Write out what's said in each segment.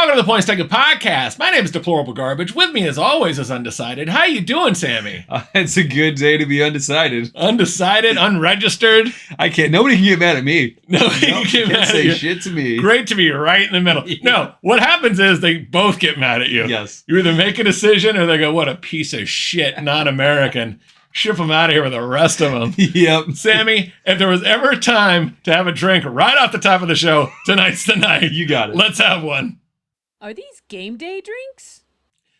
Welcome to the Points Taken podcast. My name is Deplorable Garbage. With me, as always, is Undecided. How you doing, Sammy? It's a good day to be undecided. Undecided, unregistered. Nobody can get mad at me. Nobody can get mad at you. Shit to me. Great to be right in the middle. Yeah. No, what happens is they both get mad at you. Yes. You either make a decision or they go, what a piece of shit, not American. Ship them out of here with the rest of them. Yep. Sammy, if there was ever a time to have a drink right off the top of the show, tonight's the night. You got it. Let's have one. Are these game day drinks?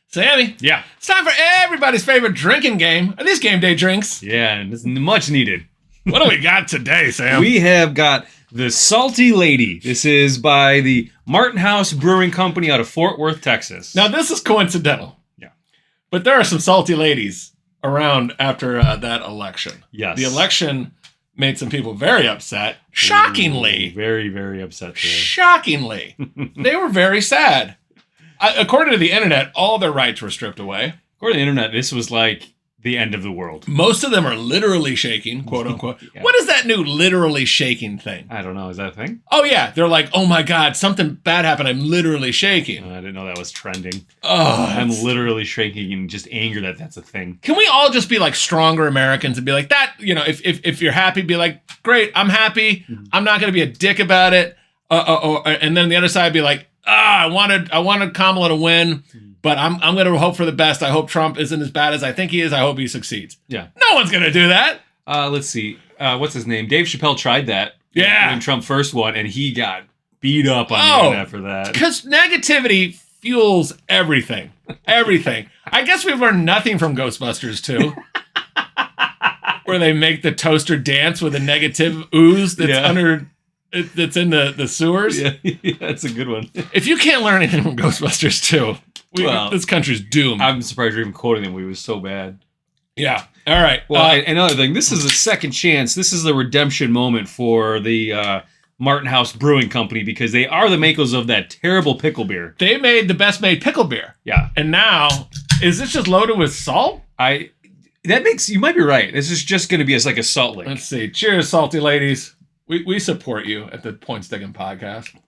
Sammy? Yeah. It's time for everybody's favorite drinking game. Are these game day drinks? Yeah, and it's much needed. What do we got today, Sam? We have got the Salty Lady. This is by the Martin House Brewing Company out of Fort Worth, Texas. Now, this is coincidental. Yeah. But there are some salty ladies around after that election. Yes. The election made some people very upset. Shockingly. Ooh, very, very upset today. Shockingly. They were very sad. According to the internet, all their rights were stripped away. According to the internet, this was like the end of the world. Most of them are literally shaking, quote unquote. Yeah. What is that new literally shaking thing? I don't know. Is that a thing? Oh, yeah. They're like, oh, my God, something bad happened. I'm literally shaking. I didn't know that was trending. Oh, I'm literally shaking in just anger that that's a thing. Can we all just be like stronger Americans and be like that? You know, if you're happy, be like, great, I'm happy. Mm-hmm. I'm not going to be a dick about it. And then the other side be like, I wanted Kamala to win, but I'm going to hope for the best. I hope Trump isn't as bad as I think he is. I hope he succeeds. Yeah. No one's going to do that. Let's see. What's his name? Dave Chappelle tried that. Yeah. When Trump first won, and he got beat up on the internet for that. Because negativity fuels everything. Everything. I guess we've learned nothing from Ghostbusters 2. Where they make the toaster dance with a negative ooze that's in the sewers. Yeah, that's a good one. If you can't learn anything from Ghostbusters 2, this country's doomed. I'm surprised you're even quoting him. He was so bad. Yeah. All right. Well, another thing. This is a second chance. This is the redemption moment for the Martin House Brewing Company because they are the makers of that terrible pickle beer. They made the best made pickle beer. Yeah. And now, is this just loaded with salt? You might be right. This is just going to be like a salt lick. Let's see. Cheers, salty ladies. We support you at the Points Taken podcast.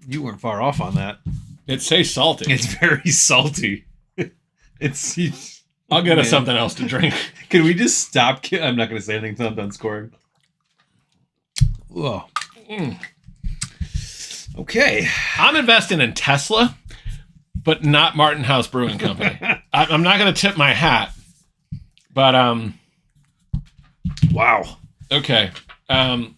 You weren't far off on that. It tastes salty. It's very salty. I'll get us something else to drink. Can we just stop? I'm not going to say anything until I'm done scoring. Whoa. Okay. I'm investing in Tesla, but not Martin House Brewing Company. I'm not going to tip my hat, but wow. Okay. I'm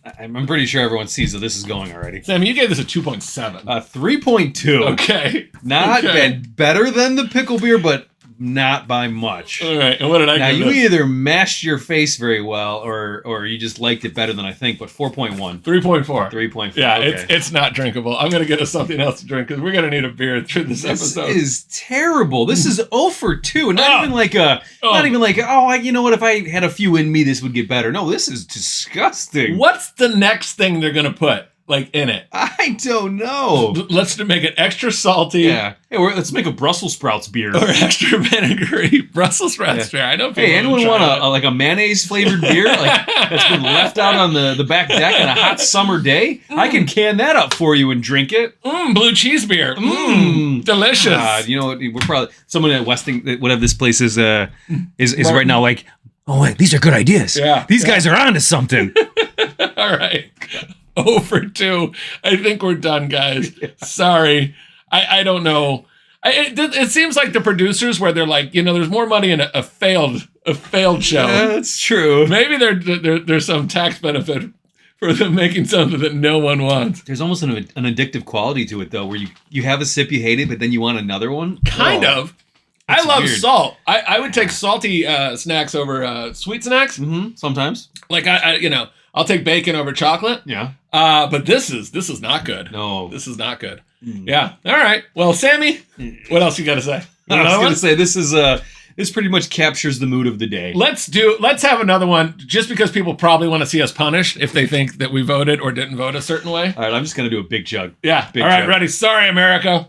pretty sure everyone sees that this is going already. Sam, you gave this a 2.7. 3.2. Okay. Not bad. Better than the pickle beer, but not by much. All right. And what did I now, give you this? either mashed your face very well or you just liked it better than I think, but 4.1. 3.4. 3.4. Yeah, okay. it's not drinkable. I'm going to get us something else to drink because we're going to need a beer through this episode. This is terrible. This is 0 for 2. Not even like you know what, if I had a few in me, this would get better. No, this is disgusting. What's the next thing they're going to put in it? I don't know. Let's make it extra salty. Yeah. Hey, let's make a Brussels sprouts beer. Or extra vinegary Brussels sprouts beer. I know people. Hey, anyone want a mayonnaise flavored beer that's been left out on the back deck on a hot summer day? I can can that up for you and drink it. Blue cheese beer. Delicious. You know what? We're probably someone at Westing, whatever this place is right now like, oh wait, these are good ideas. Yeah. These guys are on to something. All right. 0 for 2. I think we're done, guys. Yeah. Sorry. I don't know. It seems like the producers where they're like, there's more money in a failed show. Yeah, that's true. Maybe there's some tax benefit for them making something that no one wants. There's almost an addictive quality to it, though, where you have a sip, you hate it, but then you want another one. Kind of. I love salt. I would take salty snacks over sweet snacks. Mm-hmm. Sometimes. Like I'll take bacon over chocolate. Yeah. But this is not good. No. This is not good. Yeah. All right. Well, Sammy, what else you got to say? I was going to say this pretty much captures the mood of the day. Let's have another one just because people probably want to see us punished if they think that we voted or didn't vote a certain way. All right. I'm just going to do a big chug. Yeah. Big all right. chug. Ready? Sorry, America.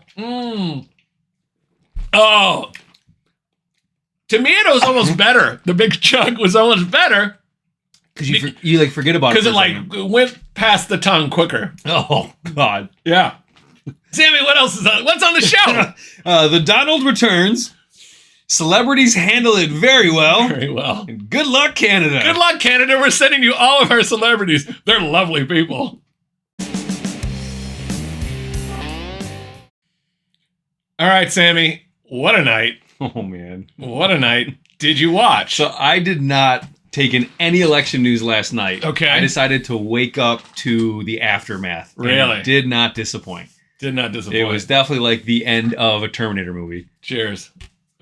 Oh. Tomato was almost better. The big chug was almost better Because you like forget about it. Because it like went past the tongue quicker. Oh, God. Yeah. Sammy, what else is on? What's on the show? The Donald returns. Celebrities handle it very well. Very well. And good luck, Canada. Good luck, Canada. We're sending you all of our celebrities. They're lovely people. All right, Sammy. What a night. Oh, man. What a night. Did you watch? So I did not take in any election news last night. Okay. I decided to wake up to the aftermath. Really? It did not disappoint. Did not disappoint. It was definitely like the end of a Terminator movie. Cheers.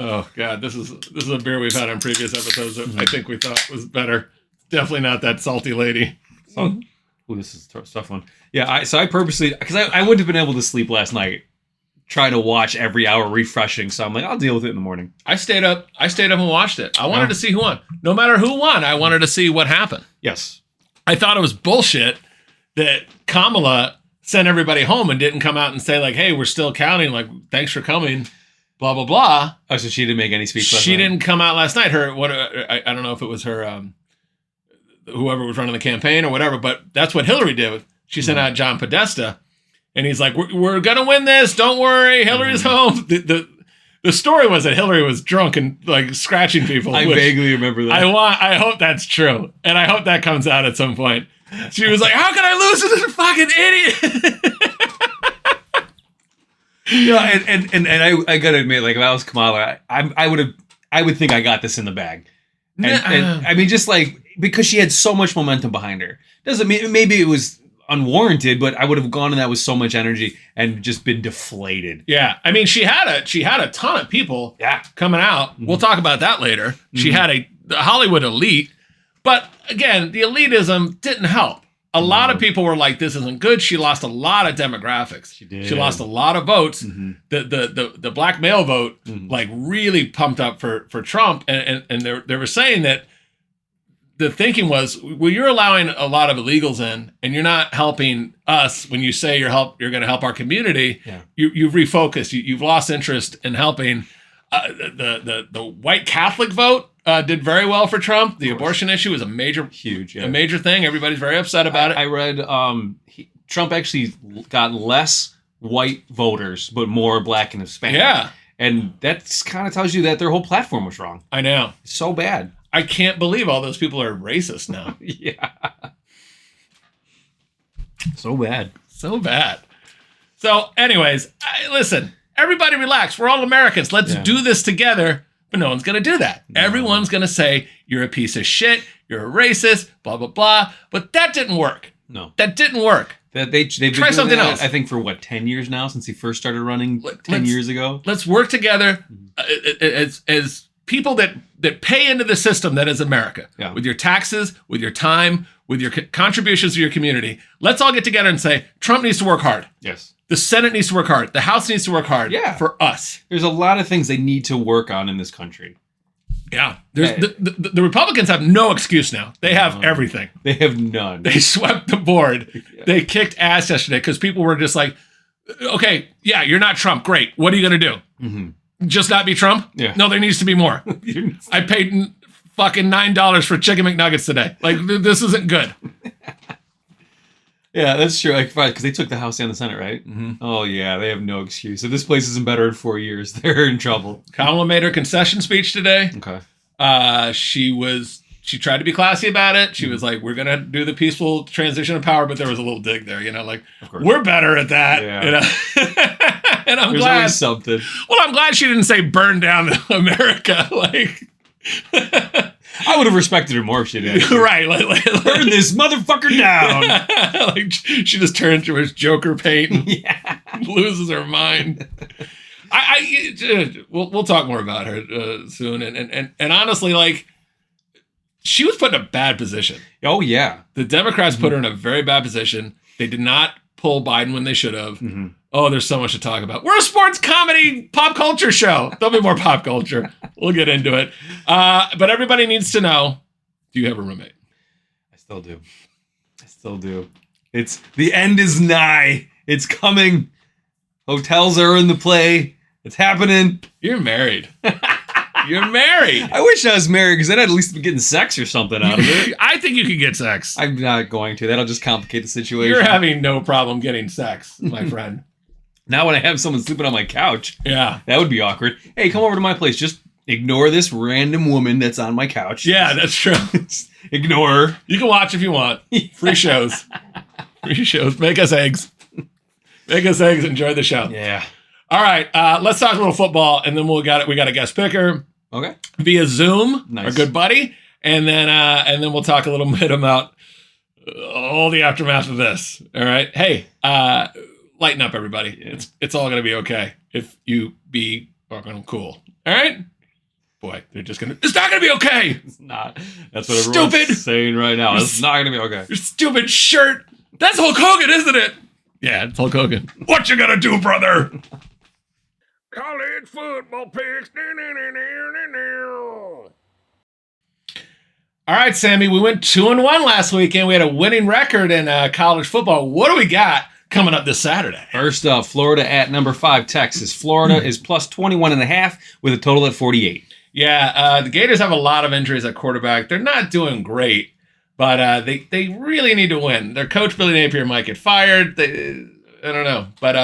Oh, God. This is a beer we've had on previous episodes that I think we thought was better. Definitely not that salty lady. Oh, this is a tough one. Yeah, so I purposely, because I wouldn't have been able to sleep last night, trying to watch every hour refreshing. So I'm like, I'll deal with it in the morning. I stayed up and watched it. I wanted to see who won. No matter who won, I wanted to see what happened. Yes. I thought it was bullshit that Kamala sent everybody home and didn't come out and say like, hey, we're still counting. Like, thanks for coming. Blah, blah, blah. Oh, so she didn't make any speech last night? She didn't come out last night. I don't know if it was her, whoever was running the campaign or whatever, but that's what Hillary did. She sent out John Podesta, and he's like, we're going to win this. Don't worry. Hillary's home. The story was that Hillary was drunk and like scratching people. I vaguely remember that. I hope that's true. And I hope that comes out at some point. She was like, how can I lose to this fucking idiot? Yeah, and I gotta admit, like if I was Kamala, I would think I got this in the bag. And I mean, just like because she had so much momentum behind her, doesn't mean maybe it was unwarranted, but I would have gone in that with so much energy and just been deflated. Yeah, I mean, she had a ton of people coming out. Mm-hmm. We'll talk about that later. She had the Hollywood elite, but again, the elitism didn't help. A lot of people were like, this isn't good. She lost a lot of demographics. She did. She lost a lot of votes. Mm-hmm. The black male vote like really pumped up for Trump. And they were saying that the thinking was, well, you're allowing a lot of illegals in and you're not helping us when you say you're going to help our community. Yeah. You've refocused. You've lost interest in helping. The white Catholic vote did very well for Trump. The abortion issue was a major thing. Everybody's very upset about it. I read Trump actually got less white voters, but more black and Hispanic. Yeah. And that kind of tells you that their whole platform was wrong. I know. It's so bad. I can't believe all those people are racist now. Yeah. So bad. So bad. So anyways, listen, everybody relax. We're all Americans. Let's do this together. But no one's going to do that. No. Everyone's going to say, you're a piece of shit, you're a racist, blah, blah, blah. But that didn't work. No. That didn't work. They've been Try something else. I think for 10 years now since he first started running 10 years ago. Let's work together as people that pay into the system that is America. Yeah. With your taxes, with your time, with your contributions to your community. Let's all get together and say, Trump needs to work hard. Yes. The Senate needs to work hard. The House needs to work hard for us. There's a lot of things they need to work on in this country. Yeah. The Republicans have no excuse now. They have everything. They have none. They swept the board. Yeah. They kicked ass yesterday because people were just like, okay, yeah, you're not Trump. Great. What are you going to do? Mm-hmm. Just not be Trump? Yeah. No, there needs to be more. I paid fucking $9 for chicken McNuggets today. Like, this isn't good. Yeah, that's true. Like, because they took the House and the Senate, right? Mm-hmm. Oh, yeah, they have no excuse. If this place isn't better in 4 years, they're in trouble. Kamala made her concession speech today. Okay. She tried to be classy about it. She was like, we're going to do the peaceful transition of power, but there was a little dig there, like, we're better at that. Yeah. And I'm glad. Always something. Well, I'm glad she didn't say burn down America. Like, I would have respected her more if she did. Right. Burn this motherfucker down. Like, she just turns to his Joker paint and loses her mind. We'll talk more about her soon. And honestly, like, she was put in a bad position. Oh, yeah. The Democrats put her in a very bad position. They did not pull Biden when they should have. Mm-hmm. Oh, there's so much to talk about. We're a sports comedy pop culture show. There'll be more pop culture. We'll get into it. But everybody needs to know, do you have a roommate? I still do. It's the end is nigh. It's coming. Hotels are in the play. It's happening. You're married. You're married. I wish I was married because then I'd at least be getting sex or something out of it. I think you could get sex. I'm not going to. That'll just complicate the situation. You're having no problem getting sex, my friend. Now when I have someone sleeping on my couch, Yeah. that would be awkward. Hey, come over to my place. Just ignore this random woman that's on my couch. Yeah, that's true. Ignore her. You can watch if you want. Free shows. Free shows. Make us eggs. Make us eggs. Enjoy the show. Yeah. All right. Let's talk a little football, and then we got a guest picker. Okay. Via Zoom, Nice. our good buddy, and then we'll talk a little bit about all the aftermath of this. All right. Hey, lighten up, everybody. Yeah. It's all gonna be okay if you be fucking cool. All right. Boy, they're just gonna. It's not gonna be okay. It's not. That's what everyone's Stupid. saying right now. It's not going to be okay. Your stupid shirt. That's Hulk Hogan, isn't it? Yeah, it's Hulk Hogan. What you gonna do, brother? College football picks. All right, Sammy, we went 2-1 last weekend. We had a winning record in college football. What do we got coming up this Saturday? First up, Florida at number 5, Texas. Florida is plus 21.5 with a total at 48. Yeah, the Gators have a lot of injuries at quarterback. They're not doing great, but they really need to win. Their coach, Billy Napier, might get fired. I don't know. But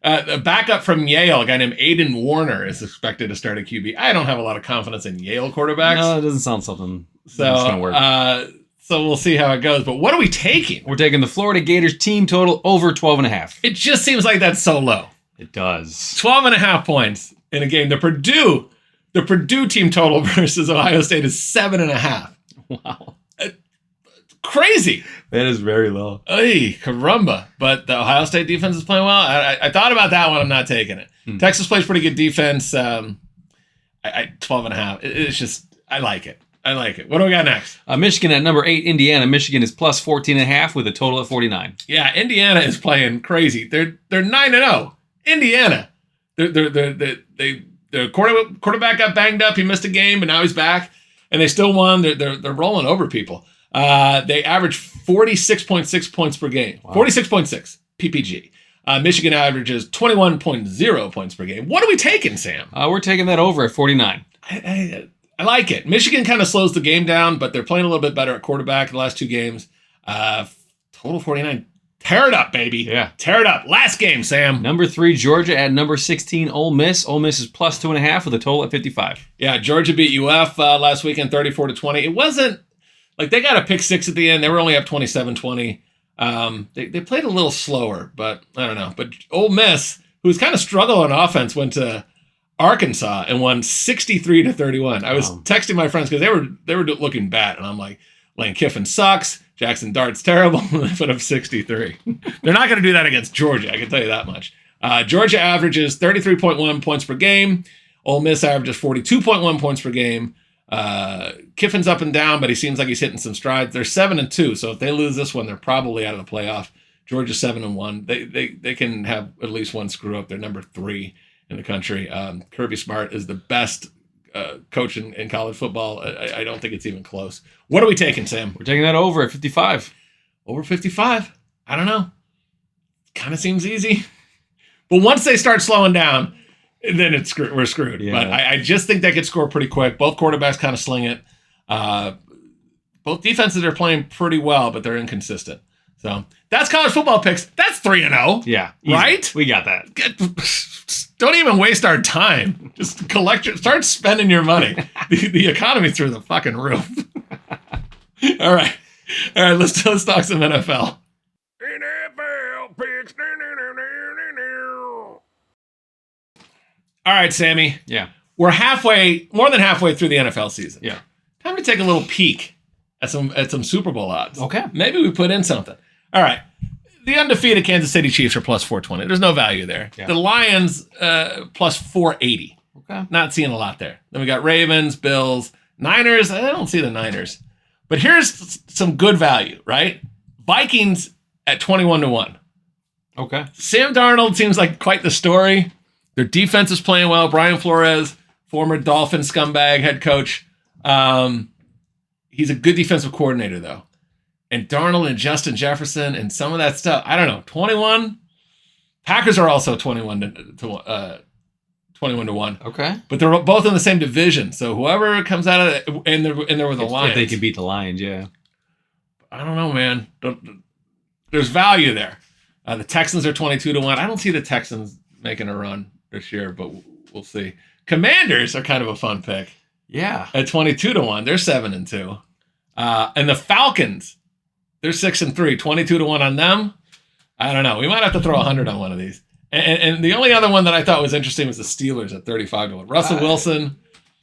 a backup from Yale, a guy named Aiden Warner, is expected to start at QB. I don't have a lot of confidence in Yale quarterbacks. No, it doesn't sound something So, that's going to work. So we'll see how it goes. But what are we taking? We're taking the Florida Gators team total over 12.5. It just seems like that's so low. It does. 12.5 points in a game. The Purdue team total versus Ohio State is 7.5. Wow. Crazy. That is very low. Ay, caramba. But the Ohio State defense is playing well. I thought about that one. I'm not taking it. Texas plays pretty good defense. 12.5. It's just, I like it. I like it. What do we got next? Michigan at number 8, Indiana. Michigan is plus 14.5 with a total at 49. Yeah, Indiana is playing crazy. They're 9-0. Indiana. Their quarterback got banged up. He missed a game, but now he's back, and they still won. They're rolling over people. They average 46.6 points per game. Wow. 46.6 PPG. Michigan averages 21.0 points per game. What are we taking, Sam? We're taking that over at 49. I like it. Michigan kind of slows the game down, but they're playing a little bit better at quarterback in the last 2 games. Total 49. Tear it up, baby. Yeah. Tear it up. Last game, Sam. Number 3, Georgia at number 16, Ole Miss. Ole Miss is plus 2.5 with a total at 55. Yeah, Georgia beat UF last weekend 34-20. It wasn't like they got a pick 6 at the end. They were only up 27-20. They played a little slower, but I don't know. But Ole Miss, who's kind of struggling on offense, went to Arkansas and won 63-31. I was texting my friends because they were looking bad, and I'm like, Lane Kiffin sucks. Jackson Dart's terrible. They put up 63. They're not going to do that against Georgia. I can tell you that much. Georgia averages 33.1 points per game. Ole Miss averages 42.1 points per game. Kiffin's up and down, but he seems like he's hitting some strides. They're 7-2, so if they lose this one, they're probably out of the playoff. Georgia's 7-1. They can have at least one screw up. They're number 3 in the country. Kirby Smart is the best coach in college football. I don't think it's even close. What are we taking, Sam? We're taking that over at 55. Over 55? I don't know. Kind of seems easy. But once they start slowing down, then we're screwed. Yeah. But I just think they could score pretty quick. Both quarterbacks kind of sling it. Both defenses are playing pretty well, but they're inconsistent. So that's college football picks. That's 3-0. Yeah. Easy. Right? We got that. Don't even waste our time. Just start spending your money. The economy's through the fucking roof. All right. Let's talk some NFL. NFL picks. All right, Sammy. Yeah. We're more than halfway through the NFL season. Yeah. Time to take a little peek at some Super Bowl odds. Okay. Maybe we put in something. All right. The undefeated Kansas City Chiefs are plus 420. There's no value there. Yeah. The Lions plus 480. Okay. Not seeing a lot there. Then we got Ravens, Bills, Niners. I don't see the Niners. But here's some good value, right? Vikings at 21-1. Okay. Sam Darnold seems like quite the story. Their defense is playing well. Brian Flores, former Dolphin scumbag head coach. He's a good defensive coordinator, though. And Darnold and Justin Jefferson and some of that stuff. I don't know. 21. Packers are also 21-1. 21-1. Okay. But they're both in the same division. So whoever comes out of it, and there were the Lions. If they can beat the Lions, yeah. I don't know, man. There's value there. The Texans are 22-1. I don't see the Texans making a run this year, but we'll see. Commanders are kind of a fun pick. Yeah. At 22-1, they're 7-2. And the Falcons, they're 6-3. 22-1 on them. I don't know. We might have to throw 100 on one of these. And the only other one that I thought was interesting was the Steelers at 35-1. Russell Wilson.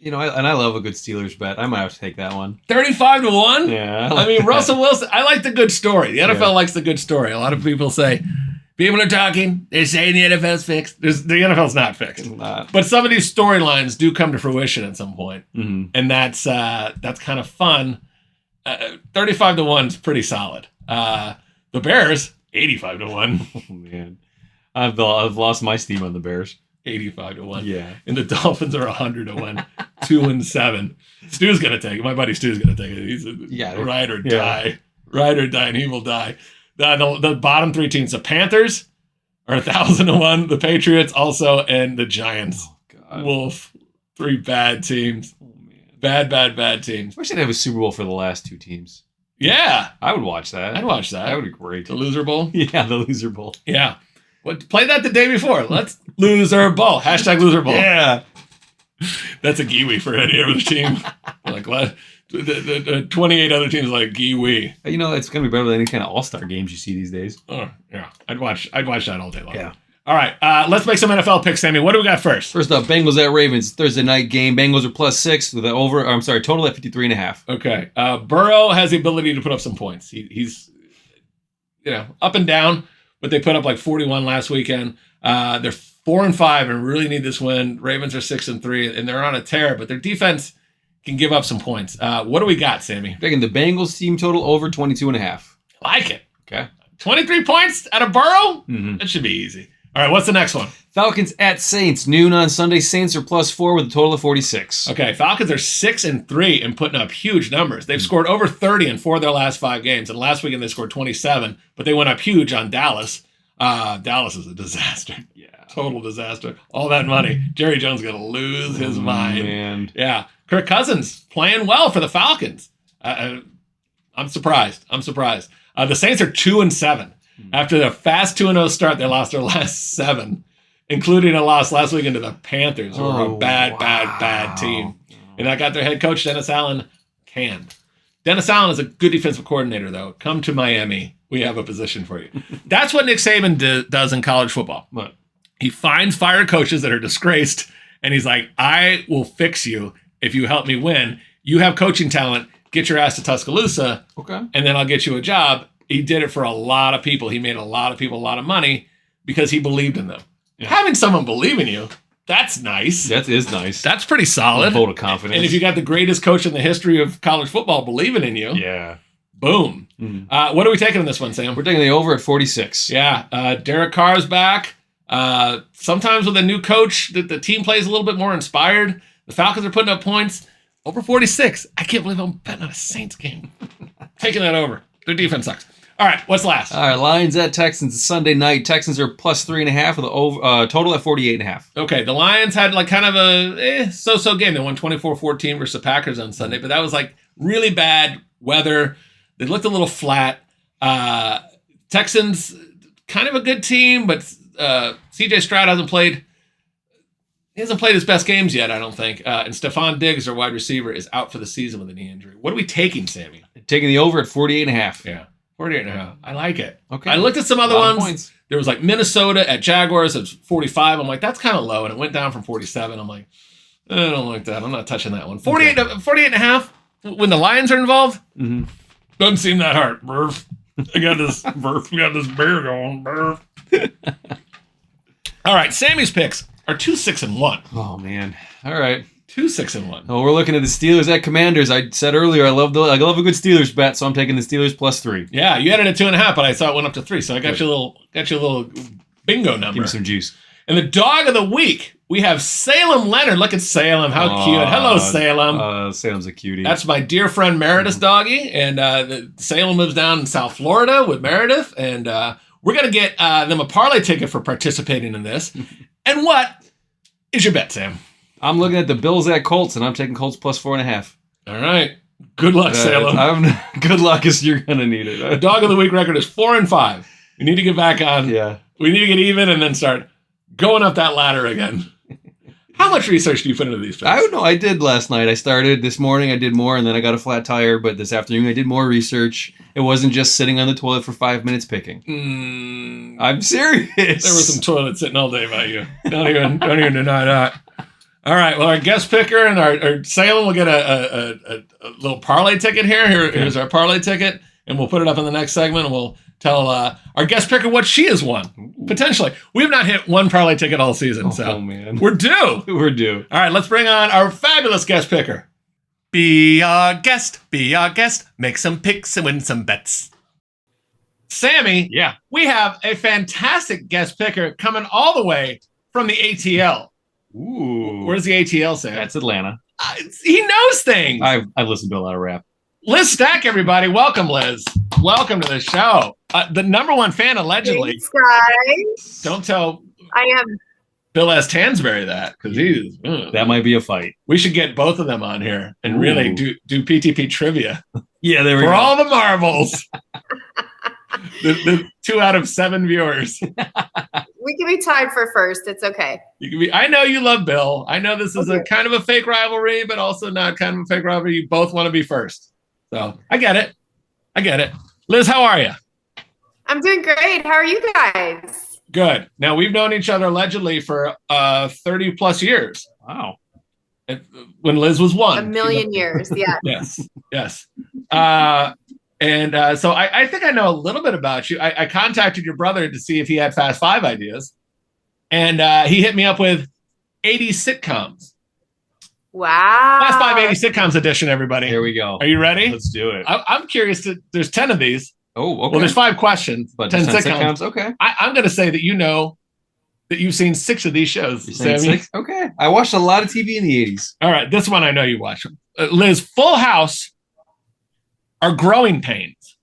I love a good Steelers bet. I might have to take that one. 35-1? Yeah. I mean, Russell Wilson, I like the good story. The NFL likes the good story. A lot of people say, people are talking, they're saying the NFL's fixed. The NFL's not fixed. It's not. But some of these storylines do come to fruition at some point. Mm-hmm. And that's kind of fun. 35-1 is pretty solid. The Bears, 85-1. Oh, man. I've lost my steam on the Bears. 85-1. Yeah. And the Dolphins are 100-1. 2-7. Stu's gonna take it. My buddy Stu's gonna take it. He's a ride or die. Ride or die, and he will die. The bottom three teams, the Panthers are 1,000-1. The Patriots also, and the Giants. Oh, God. Wolf. 3 bad teams. Oh, man. Bad teams. I wish they'd have a Super Bowl for the last two teams. Yeah. I would watch that. I'd watch that. That would be great. The Loser Bowl? Yeah, the Loser Bowl. Yeah. Play that the day before. Let's loser bowl. Hashtag loser bowl. Yeah. That's a giwi for any other team. Like the 28 other teams like giwi. It's going to be better than any kind of all-star games you see these days. Oh, yeah. I'd watch that all day long. Yeah. All right. Let's make some NFL picks, Sammy. What do we got first? First up, Bengals at Ravens, Thursday night game. Bengals are +6 with an total at 53.5. Okay. Burrow has the ability to put up some points. He's up and down. But they put up like 41 last weekend. They're 4-5 and really need this win. Ravens are 6-3 and they're on a tear, but their defense can give up some points. What do we got, Sammy? Picking the Bengals team total over 22.5. Like it. Okay. 23 points out of Burrow? Mm-hmm. That should be easy. All right, what's the next one? Falcons at Saints, noon on Sunday. Saints are +4 with a total of 46. Okay, Falcons are 6-3 and putting up huge numbers. They've scored over 30 in 4 of their last 5 games. And last weekend they scored 27, but they went up huge on Dallas. Dallas is a disaster. Yeah. Total disaster. All that money. Jerry Jones going to lose his mind. Man. Yeah. Kirk Cousins playing well for the Falcons. I'm surprised. The Saints are 2-7. After their fast 2-0 start, they lost their last 7, including a loss last weekend to the Panthers, who are a bad team. And that got their head coach, Dennis Allen, canned. Dennis Allen is a good defensive coordinator, though. Come to Miami. We have a position for you. That's what Nick Saban does in college football. What? He finds fired coaches that are disgraced, and he's like, I will fix you if you help me win. You have coaching talent. Get your ass to Tuscaloosa, okay, and then I'll get you a job. He did it for a lot of people. He made a lot of people a lot of money because he believed in them. Yeah. Having someone believe in you, that's nice. That is nice. That's pretty solid. A vote of confidence. And if you got the greatest coach in the history of college football believing in you, yeah, boom. Mm-hmm. What are we taking in this one, Sam? We're taking the over at 46. Yeah, Derek Carr's back. Sometimes with a new coach, the team plays a little bit more inspired. The Falcons are putting up points. Over 46. I can't believe I'm betting on a Saints game. Taking that over. Their defense sucks. All right, what's last? All right, Lions at Texans Sunday night. Texans are +3.5 with a total at 48.5. Okay, the Lions had like kind of a so-so game. They won 24-14 versus the Packers on Sunday, but that was like really bad weather. They looked a little flat. Texans, kind of a good team, but C.J. Stroud hasn't played his best games yet, I don't think. And Stephon Diggs, their wide receiver, is out for the season with a knee injury. What are we taking, Sammy? Taking the over at 48.5. Yeah. 48.5. I like it. Okay. I looked at some other ones. There was like Minnesota at Jaguars. It's 45. I'm like, that's kind of low. And it went down from 47. I'm like, I don't like that. I'm not touching that one. 48.5 when the Lions are involved. Mm-hmm. Doesn't seem that hard. Burf. I got this burf. We got this beer going. Burf. All right. Sammy's picks are 2-6-1. Oh, man. All right. 2-6-1. Oh, we're looking at the Steelers at Commanders. I said earlier I love a good Steelers bet, so I'm taking the Steelers +3. Yeah, you had it at 2.5, but I saw it went up to 3, so I got you a little bingo number. Give me some juice. And the dog of the week, we have Salem Leonard. Look at Salem, how cute! Hello, Salem. Salem's a cutie. That's my dear friend Meredith's doggy, and Salem lives down in South Florida with Meredith, and we're gonna get them a parlay ticket for participating in this. And what is your bet, Sam? I'm looking at the Bills at Colts, and I'm taking Colts plus 4.5. All right. Good luck, Salem. Good luck, because you're going to need it. The dog of the week record is 4-5. We need to get back on. Yeah. We need to get even and then start going up that ladder again. How much research do you put into these picks? I don't know. I did last night. I started this morning. I did more, and then I got a flat tire. But this afternoon, I did more research. It wasn't just sitting on the toilet for 5 minutes picking. I'm serious. There was some toilet sitting all day by you. Don't even deny that. All right. Well, our guest picker and our Salem will get a little parlay ticket here. Here's our parlay ticket, and we'll put it up in the next segment, and we'll tell our guest picker what she has won. Potentially. We have not hit one parlay ticket all season, so man. We're due. We're due. All right, let's bring on our fabulous guest picker. Be our guest, make some picks and win some bets. Sammy, Yeah. we have a fantastic guest picker coming all the way from the ATL. Ooh. Where's the ATL, Sam? That's Atlanta. He knows things. I've listened to a lot of rap. Liz Stack, everybody. Welcome, Liz. Welcome to the show. The number one fan, allegedly. Thanks, guys. Don't tell I am. Bill S. Tansbury that, because he's... That might be a fight. We should get both of them on here and really do PTP trivia. Yeah, there we For go. all the marbles. the 2 out of 7 viewers. We can be tied for first. It's okay. You can be. I know you love Bill. I know this is a kind of a fake rivalry, but also not kind of a fake rivalry. You both want to be first. So I get it. Liz, how are you? I'm doing great. How are you guys? Good. Now, we've known each other allegedly for 30 plus years. Wow. When Liz was 1. A million years. Yeah. Yes. So I think I know a little bit about you. I contacted your brother to see if he had Fast Five ideas. And he hit me up with 80 sitcoms. Wow. Fast Five 80 sitcoms edition, everybody. Here we go. Are you ready? Let's do it. I'm curious. There's 10 of these. Oh, okay. Well, there's 5 questions, but 10 sitcoms. Okay. I'm going to say that you know that you've seen 6 of these shows. You're saying 6? Okay. I watched a lot of TV in the 80s. All right. This one I know you watch. Liz, Full House or Growing Pains?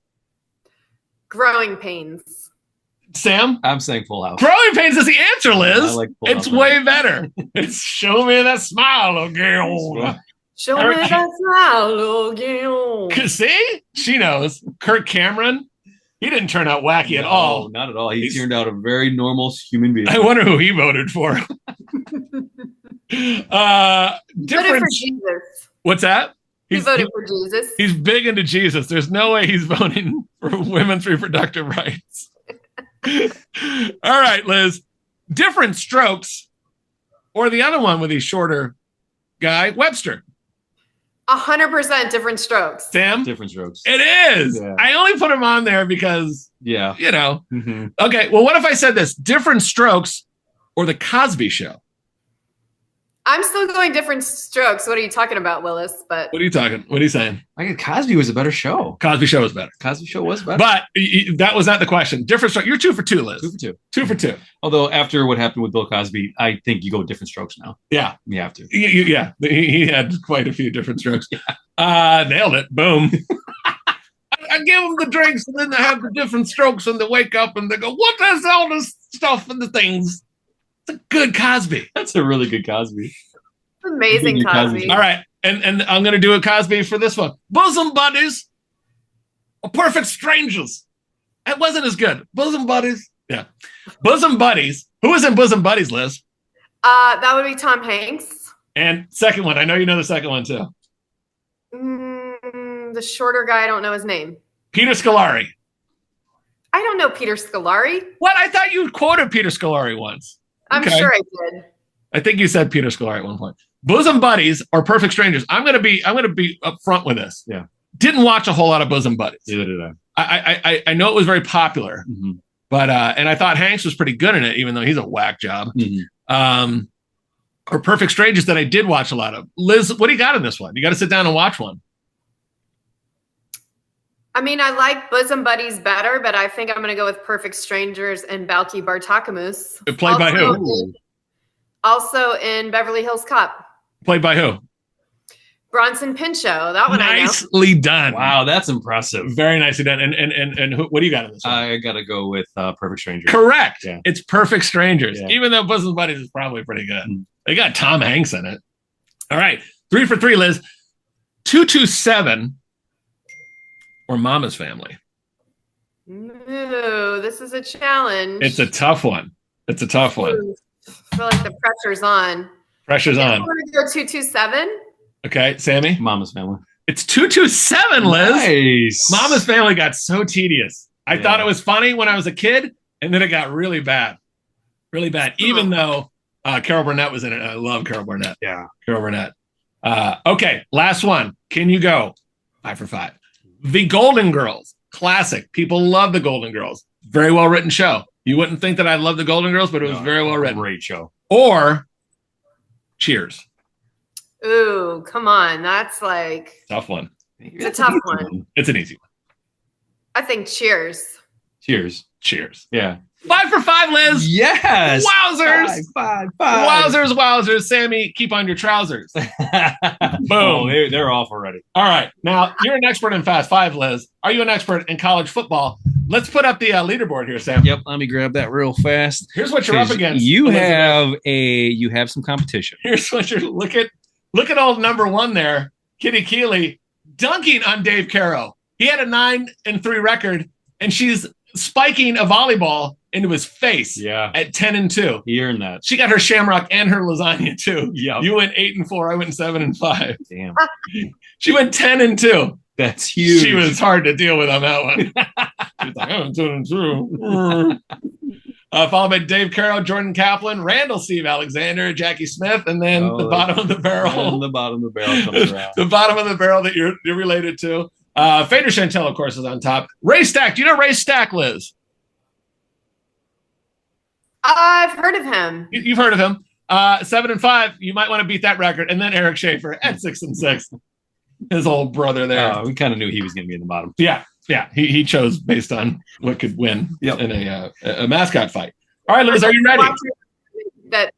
Growing pains. Sam? I'm saying Full House. Growing Pains is the answer, Liz. I like Full it's House, way better. It's show me that smile again. Show me that smile again. See? She knows. Kirk Cameron, he didn't turn out wacky at all. Not at all. He turned out a very normal human being. I wonder who he voted for. He voted for Jesus. What's that? He voted for Jesus. He's big into Jesus. There's no way he's voting for women's reproductive rights. All right, Liz. Different Strokes or the other one with the shorter guy, Webster? 100% different strokes. Sam? Different Strokes. It is. Yeah. I only put him on there because, Yeah. you know. Mm-hmm. Okay, well, what if I said this? Different Strokes or the Cosby Show? I'm still going different strokes. What are you talking about, Willis? But What are you talking? What are you saying? I think Cosby was a better show. Cosby Show was better. Cosby Show was better. But that was not the question. Different Strokes. You're 2 for 2, Liz. 2 for 2. 2 for 2. Although after what happened with Bill Cosby, I think you go Different Strokes now. Yeah. You have to. Yeah. He had quite a few different strokes. Nailed it. Boom. I give them the drinks and then they have the different strokes and they wake up and they go, what is all this stuff and the things? It's a good Cosby. That's a really good Cosby. amazing Cosby. All right. And I'm going to do a Cosby for this one. Bosom Buddies or Perfect Strangers. It wasn't as good. Bosom Buddies. Yeah. Bosom Buddies. Who was in Bosom Buddies, Liz? That would be Tom Hanks. And second one. I know you know the second one too. The shorter guy, I don't know his name. Peter Scolari. I don't know Peter Scolari. What? I thought you quoted Peter Scolari once. I'm Okay. sure I did. I think you said Peter Scolari at one point. Bosom Buddies or Perfect Strangers. I'm gonna be upfront with this. Yeah. Didn't watch a whole lot of Bosom Buddies. Neither did I know it was very popular, Mm-hmm. but and I thought Hanks was pretty good in it, even though he's a whack job. Mm-hmm. Or Perfect Strangers that I did watch a lot of. Liz, what do you got in this one? You got to sit down and watch one. I mean, I like Bosom Buddies better, but I think I'm going to go with Perfect Strangers and Balky Bartakamus. Played by who? Also in Beverly Hills Cop. Played by who? Bronson Pinchot. That one Nicely done. Wow, that's impressive. Very nicely done. And who, what do you got in this one? I gotta go with Perfect Strangers. Correct. Yeah. It's Perfect Strangers. Yeah. Even though Bosom Buddies is probably pretty good. They got Tom Hanks in it. All right. 3 for 3, Liz. 227 or Mama's Family? Ooh, this is a challenge. It's a tough one. I feel like the pressure's on. Pressure's on. I'm going to go 227. Okay, Sammy? Mama's Family. It's 227, Liz. Nice. Mama's Family got so tedious. I thought it was funny when I was a kid, and then it got really bad. Really bad. Even though Carol Burnett was in it. I love Carol Burnett. Yeah. Carol Burnett. Okay, last one. Can you go? 5 for 5. The Golden Girls. Classic. People love The Golden Girls. Very well written show. You wouldn't think that I love The Golden Girls, but it was very well written. Great show. Or Cheers. Ooh, come on. That's like... Tough one. It's a tough one. It's an easy one. I think Cheers. Cheers. Yeah. 5 for 5, Liz. Yes. Wowzers. 5. Wowzers. Sammy, keep on your trousers. Boom. Oh, they're off already. All right. Now, you're an expert in Fast 5, Liz. Are you an expert in college football? Let's put up the leaderboard here, Sam. Yep. Let me grab that real fast. Here's what you're up against. You have some competition. Here's what you're look at old number 1 there, Kitty Keeley, dunking on Dave Caro. He had a 9-3 record, and she's spiking a volleyball into his face at 10-2. He earned that. She got her shamrock and her lasagna too. Yeah. You went 8-4. I went 7-5. Damn. She went 10-2. That's huge. She was hard to deal with on that one. She was like, I'm 10-2. Followed by Dave Caro, Jordan Kaplan, Randall Steve Alexander, Jackie Smith, and then the bottom of the barrel. The bottom of the barrel comes around. The bottom of the barrel that you're related to. Fader Chantel, of course, is on top. Ray Stack. Do you know Ray Stack, Liz? I've heard of him. You've heard of him. 7-5. You might want to beat that record. And then Eric Schaefer at 6-6. His old brother there. We kind of knew he was going to be in the bottom. Yeah. He chose based on what could win in a mascot fight. All right, Liz, are you ready? That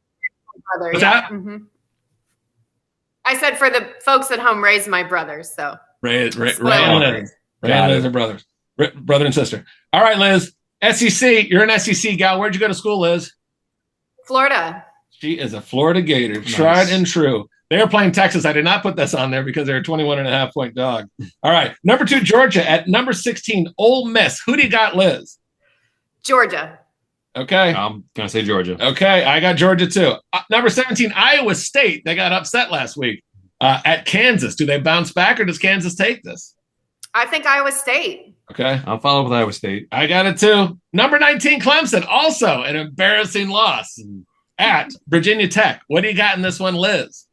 brother. What's that? Mm-hmm. I said for the folks at home, Ray's my brother. So Ray and Liz are brothers, brother and sister. All right, Liz. SEC. You're an SEC gal. Where'd you go to school, Liz? Florida. She is a Florida Gator, tried and true. They are playing Texas. I did not put this on there because they're a 21.5-point dog. All right. Number 2, Georgia. At number 16, Ole Miss. Who do you got, Liz? Georgia. Okay. I'm going to say Georgia. Okay. I got Georgia, too. Number 17, Iowa State. They got upset last week at Kansas. Do they bounce back or does Kansas take this? I think Iowa State. Okay. I'll follow with Iowa State. I got it, too. Number 19, Clemson. Also an embarrassing loss at Virginia Tech. What do you got in this one, Liz?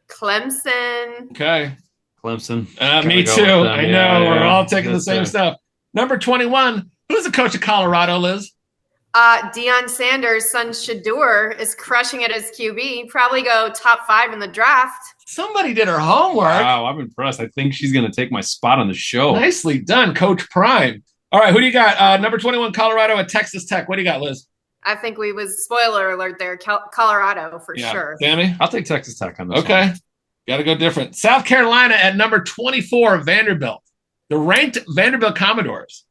Clemson. Okay. Clemson. Me too. I know. We're all taking the same stuff. Number 21. Who's the coach of Colorado, Liz? Deion Sanders' son Shadur is crushing it as QB. Probably go top 5 in the draft. Somebody did her homework. Wow, I'm impressed. I think she's going to take my spot on the show. Nicely done, Coach Prime. All right, who do you got? Number 21, Colorado at Texas Tech. What do you got, Liz? I think we was spoiler alert there. Colorado for sure. Sammy? I'll take Texas Tech on this Okay. one. Got to go different. South Carolina at number 24, Vanderbilt. The ranked Vanderbilt Commodores.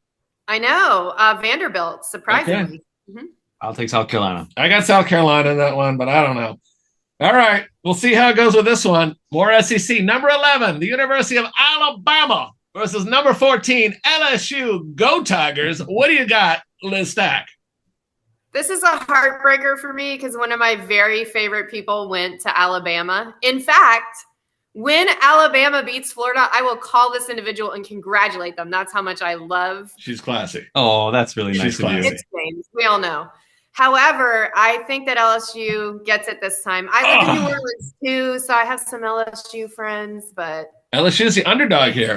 I know. Vanderbilt, surprisingly. Okay. Mm-hmm. I'll take South Carolina. I got South Carolina in that one, but I don't know. All right. We'll see how it goes with this one. More SEC. Number 11, the University of Alabama versus number 14, LSU. Go Tigers. What do you got, Liz Stack? This is a heartbreaker for me because one of my very favorite people went to Alabama. In fact, when Alabama beats Florida, I will call this individual and congratulate them. That's how much I love. She's classy. Oh, that's really nice of you. It's names. We all know. However, I think that LSU gets it this time. I live in New Orleans too, so I have some LSU friends, but LSU is the underdog here.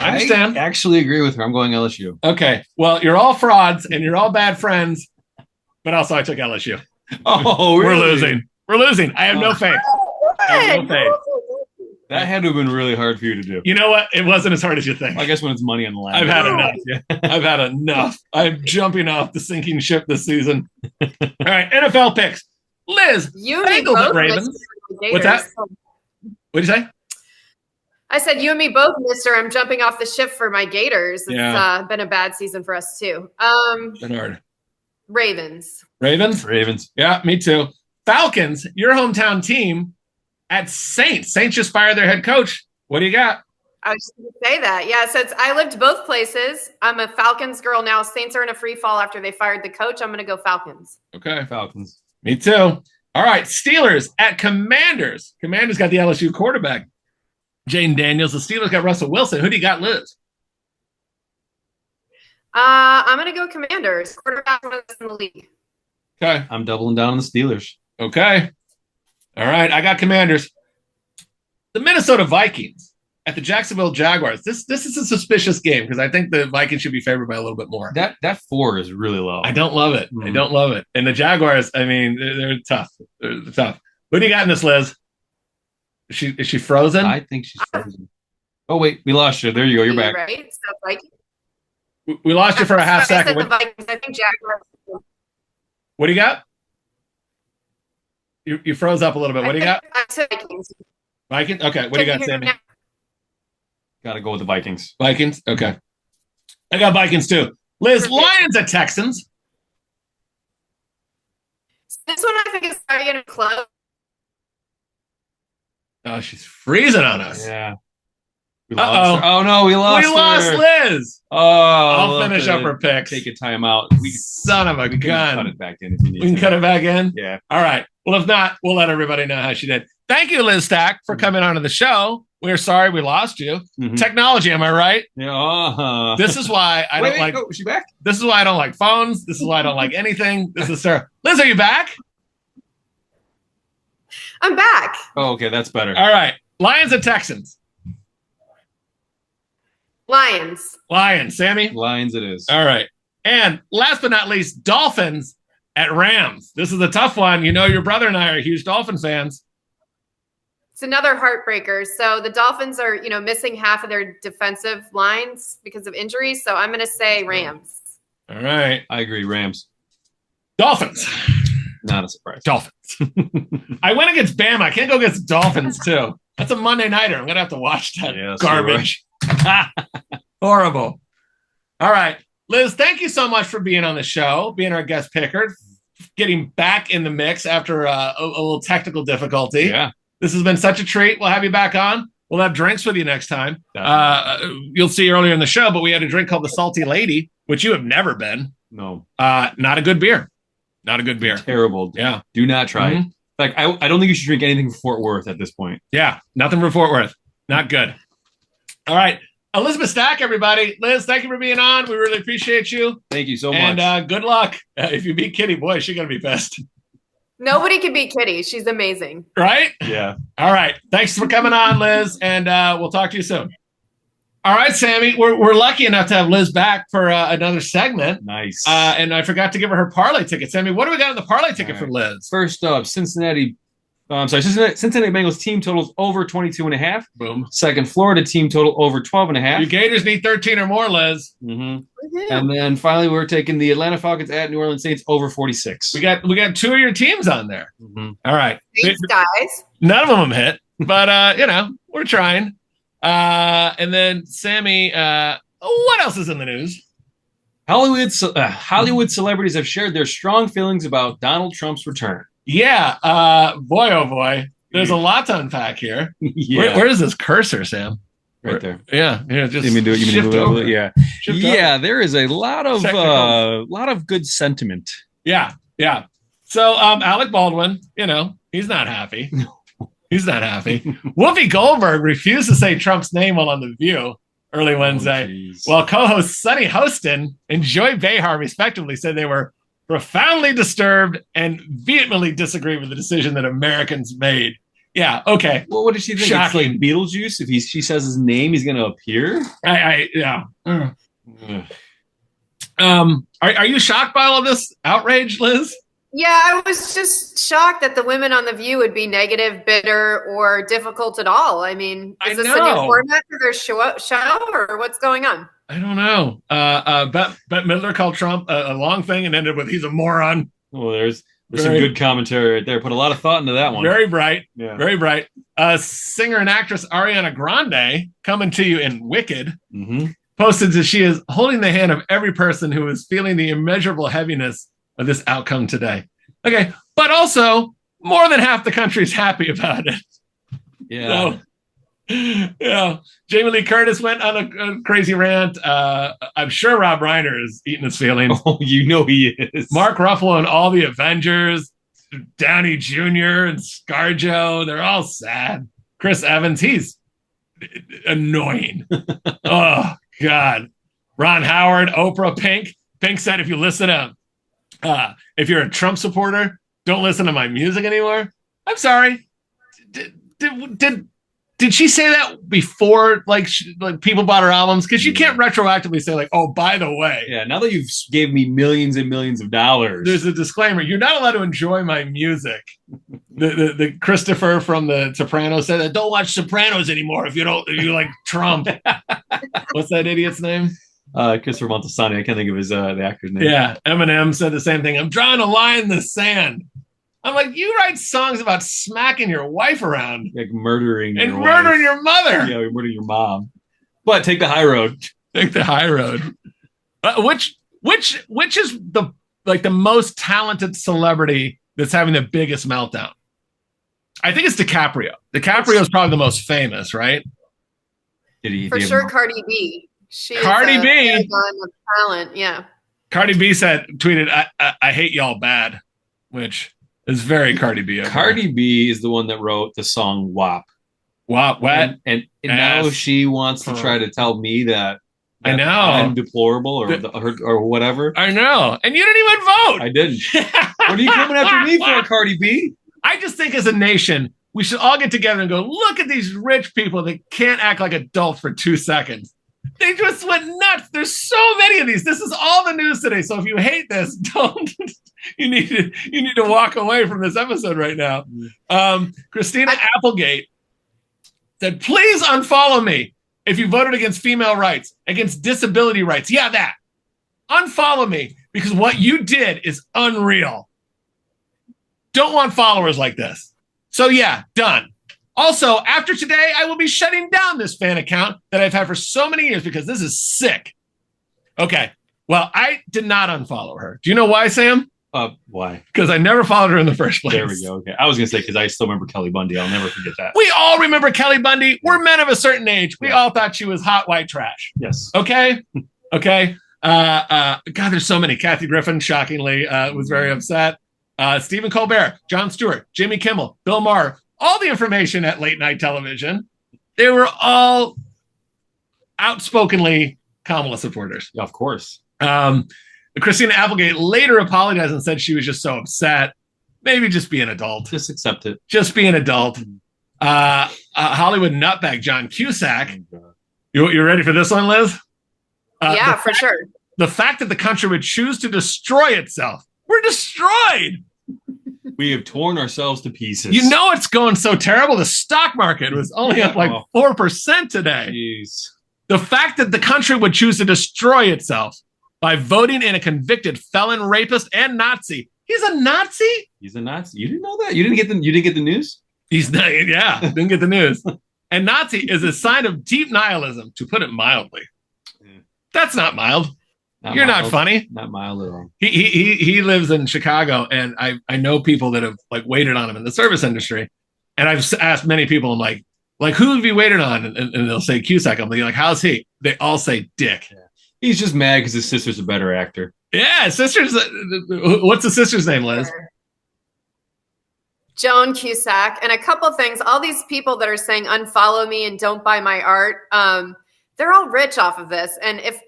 I understand. I actually agree with her. I'm going LSU. Okay. Well, you're all frauds and you're all bad friends, but also I took LSU. Oh, really? We're losing. I have no faith. I have no faith. That had to have been really hard for you to do. You know what? It wasn't as hard as you think. I guess when it's money on the line. I've had enough. I've had enough. I'm jumping off the sinking ship this season. All right, NFL picks. Liz, Bengals at Ravens. What's that? What'd you say? I said, you and me both, mister. I'm jumping off the ship for my Gators. It's been a bad season for us, too. Been hard. Ravens. Ravens? Ravens. Yeah, me too. Falcons, your hometown team, at Saints. Saints just fired their head coach. What do you got? I was just going to say that. Yeah, since I lived both places, I'm a Falcons girl now. Saints are in a free fall after they fired the coach. I'm going to go Falcons. Okay. Falcons. Me too. All right. Steelers at Commanders. Commanders got the LSU quarterback, Jane Daniels. The Steelers got Russell Wilson. Who do you got, Liz? I'm going to go Commanders. Quarterback one of the best in the league. Okay. I'm doubling down on the Steelers. Okay. All right. I got Commanders. The Minnesota Vikings at the Jacksonville Jaguars. This is a suspicious game because I think the Vikings should be favored by a little bit more. That 4 is really low. I don't love it. I don't love it. And the Jaguars, I mean, they're tough. They're tough. Who do you got in this, Liz? Is she frozen? I think she's frozen. Oh, wait. We lost you. There you go. You're back. Right? So Vikings. We lost you for a half I said second. the Vikings. I think Jaguars. What do you got? You froze up a little bit. What do you got? I said Vikings. Vikings? Okay. What do you got, Sammy? Got to go with the Vikings. Vikings? Okay. I got Vikings too. Liz, Lions at Texans. This one I think is starting to close. Oh, she's freezing on us. Yeah. We lost her. Oh, no. We lost Liz. Oh, I'll finish up her picks. Take a timeout. Son of a gun. Cut it back in if you need We can to. cut it back in? Yeah. All right. Well, if not, we'll let everybody know how she did. Thank you, Liz Stack, for coming onto the show. We're sorry we lost you. Mhm. Technology, am I right? Yeah. This is why I don't like. Is she back? This is why I don't like phones. This is why I don't like anything. This is Sarah. Liz, are you back? I'm back. Oh, okay. That's better. All right. Lions at Texans. Lions. Lions. Sammy? Lions it is. All right. And last but not least, Dolphins at Rams. This is a tough one. You know, your brother and I are huge Dolphin fans. It's another heartbreaker. So the Dolphins are, missing half of their defensive lines because of injuries. So I'm going to say Rams. All right. I agree. Rams. Dolphins. Not a surprise. Dolphins. I went against Bama. I can't go against Dolphins, too. That's a Monday nighter. I'm going to have to watch that garbage. Horrible. All right. Liz, thank you so much for being on the show, being our guest picker, getting back in the mix after a little technical difficulty. Yeah. This has been such a treat. We'll have you back on. We'll have drinks with you next time. You'll see earlier in the show, but we had a drink called the Salty Lady, which you have never been. No. Not a good beer. Not a good beer. Terrible. Yeah. Do not try it. Like, I don't think you should drink anything from Fort Worth at this point. Yeah. Nothing from Fort Worth. Not good. All right. Elizabeth Stack, everybody. Liz, thank you for being on. We really appreciate you. Thank you so much. And good luck. If you beat Kitty, boy, she's going to be pissed. Nobody can beat Kitty. She's amazing. Right? Yeah. All right. Thanks for coming on, Liz. And we'll talk to you soon. All right, Sammy. We're lucky enough to have Liz back for another segment. Nice. And I forgot to give her parlay ticket. Sammy, what do we got in the parlay ticket for Liz? First up, Cincinnati Bengals team totals over 22.5. Boom. Second, Florida team total over 12.5. You Gators need 13 or more, Liz. Mm-hmm. And then finally, we're taking the Atlanta Falcons at New Orleans Saints over 46. We got two of your teams on there. Mm-hmm. All right. Thanks, guys. None of them hit, but we're trying. And then Sammy, what else is in the news? Hollywood celebrities have shared their strong feelings about Donald Trump's return. Yeah. Boy, oh boy. There's a lot to unpack here. Yeah. Where is this cursor, Sam? Right there. Yeah. Here, just You mean do it? shift over. Yeah. Shift Yeah. over. There is a lot of good sentiment. Yeah. Yeah. So Alec Baldwin, he's not happy. He's not happy. Whoopi Goldberg refused to say Trump's name while on The View early Wednesday. While co-hosts Sonny Hostin and Joy Behar respectively said they were profoundly disturbed and vehemently disagree with the decision that Americans made. Yeah, okay. Well, what did she think? Shocking. It's like Beetlejuice. If she says his name, he's going to appear. Yeah. Are you shocked by all of this outrage, Liz? Yeah, I was just shocked that the women on The View would be negative, bitter, or difficult at all. I mean, is this a new format for their show, or what's going on? I don't know. Bette Midler called Trump a long thing and ended with "he's a moron." Well, there's some good commentary right there. Put a lot of thought into that one. Very bright. Yeah. Very bright. Singer and actress Ariana Grande, coming to you in Wicked, posted that she is holding the hand of every person who is feeling the immeasurable heaviness of this outcome today. Okay, but also more than half the country's happy about it. Yeah. So, yeah. Jamie Lee Curtis went on a crazy rant. I'm sure Rob Reiner is eating his feelings. Oh, you know he is. Mark Ruffalo and all the Avengers, Downey Jr. and ScarJo, they're all sad. Chris Evans, he's annoying. Oh, God. Ron Howard, Oprah, Pink. Pink said if you listen to, if you're a Trump supporter, don't listen to my music anymore. I'm sorry. Did she say that before, like people bought her albums? Because you can't retroactively say, like, oh, by the way. Yeah, now that you've gave me millions and millions of dollars. There's a disclaimer. You're not allowed to enjoy my music. The Christopher from The Sopranos said that don't watch Sopranos anymore if you like Trump. What's that idiot's name? Christopher Montesani. I can't think of his the actor's name. Yeah, Eminem said the same thing. I'm drawing a line in the sand. I'm like, you write songs about smacking your wife around, like murdering and murdering your mother. Yeah, murdering your mom. But take the high road. Take the high road. Which is the most talented celebrity that's having the biggest meltdown? I think it's DiCaprio. DiCaprio is probably the most famous, right? For sure, Cardi B. Cardi B of talent. Yeah. Cardi B tweeted, "I hate y'all bad," which is very Cardi B. Cardi B is the one that wrote the song WAP. WAP, what? And now she wants to try to tell me that I know I'm deplorable or whatever. I know. And you didn't even vote. I didn't. What are you coming after me for, Cardi B? I just think as a nation, we should all get together and go, look at these rich people that can't act like adults for 2 seconds. They just went nuts. There's so many of these. This is all the news today. So if you hate this, don't. You need to walk away from this episode right now. Christina Applegate said, "Please unfollow me if you voted against female rights, against disability rights. Yeah, that. Unfollow me because what you did is unreal. Don't want followers like this. So yeah, done." Also, after today, I will be shutting down this fan account that I've had for so many years because this is sick. Okay. Well, I did not unfollow her. Do you know why, Sam? Why? Because I never followed her in the first place. There we go. Okay. I was going to say, because I still remember Kelly Bundy. I'll never forget that. We all remember Kelly Bundy. We're men of a certain age. We all thought she was hot white trash. Yes. Okay. Okay. God, there's so many. Kathy Griffin, shockingly, was very upset. Stephen Colbert, Jon Stewart, Jimmy Kimmel, Bill Maher. All the information at late night television, they were all outspokenly Kamala supporters. Yeah, of course. Christina Applegate later apologized and said she was just so upset. Maybe just be an adult. Just accept it. Just be an adult. Hollywood nutbag John Cusack. Oh, You ready for this one, Liz? Yeah, for sure. The fact that the country would choose to destroy itself. We're destroyed. We have torn ourselves to pieces. You know it's going so terrible. The stock market was only up like 4% today. Jeez. The fact that the country would choose to destroy itself by voting in a convicted felon, rapist, and Nazi. He's a Nazi? He's a Nazi. You didn't know that? You didn't get the news? He's not, yeah, didn't get the news. And Nazi is a sign of deep nihilism, to put it mildly. Yeah. That's not mild. You're not funny. Not mild at all. He lives in Chicago, and I know people that have like waited on him in the service industry. And I've asked many people, I'm like who have you waited on? And they'll say Cusack. I'm like, how's he? They all say Dick. Yeah. He's just mad because his sister's a better actor. Yeah, sister's. What's the sister's name, Liz? Joan Cusack. And a couple things. All these people that are saying unfollow me and don't buy my art. They're all rich off of this, and if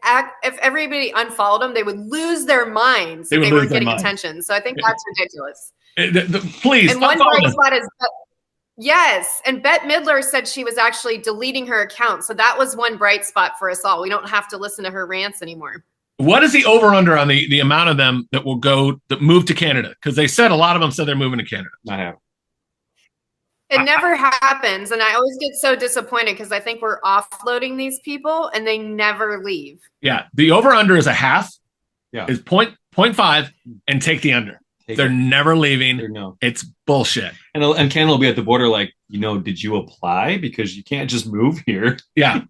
everybody unfollowed them, they would lose their minds if they weren't getting attention. So I think that's ridiculous. Please, and one bright spot is yes, and Bette Midler said she was actually deleting her account, so that was one bright spot for us all. We don't have to listen to her rants anymore. What is the over/under on the amount of them that move to Canada? Because they said a lot of them said they're moving to Canada. I have. It never happens, and I always get so disappointed because I think we're offloading these people, and they never leave. Yeah, the over/under is a half. Yeah, is 0.5, and take the under. They're never leaving. It's bullshit. And Canada will be at the border like, did you apply? Because you can't just move here. Yeah.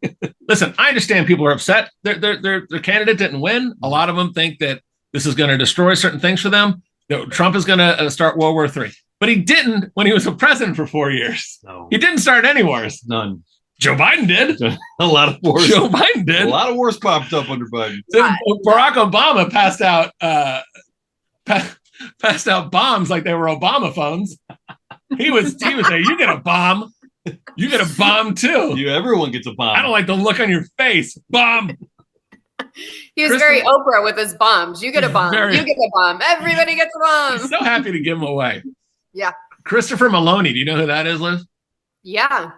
Listen, I understand people are upset. Their candidate didn't win. A lot of them think that this is going to destroy certain things for them. Trump is going to start World War III. But he didn't when he was a president for 4 years. No. He didn't start any wars. None. Joe Biden did. A lot of wars. Joe Biden did. A lot of wars popped up under Biden. Barack Obama passed out bombs like they were Obama phones. He was there. You get a bomb. You get a bomb too. Everyone gets a bomb. I don't like the look on your face. Bomb. He was very Oprah with his bombs. You get a bomb. You get a bomb. Everybody gets a bomb. So happy to give him away. Yeah. Christopher Maloney. Do you know who that is, Liz? Yeah.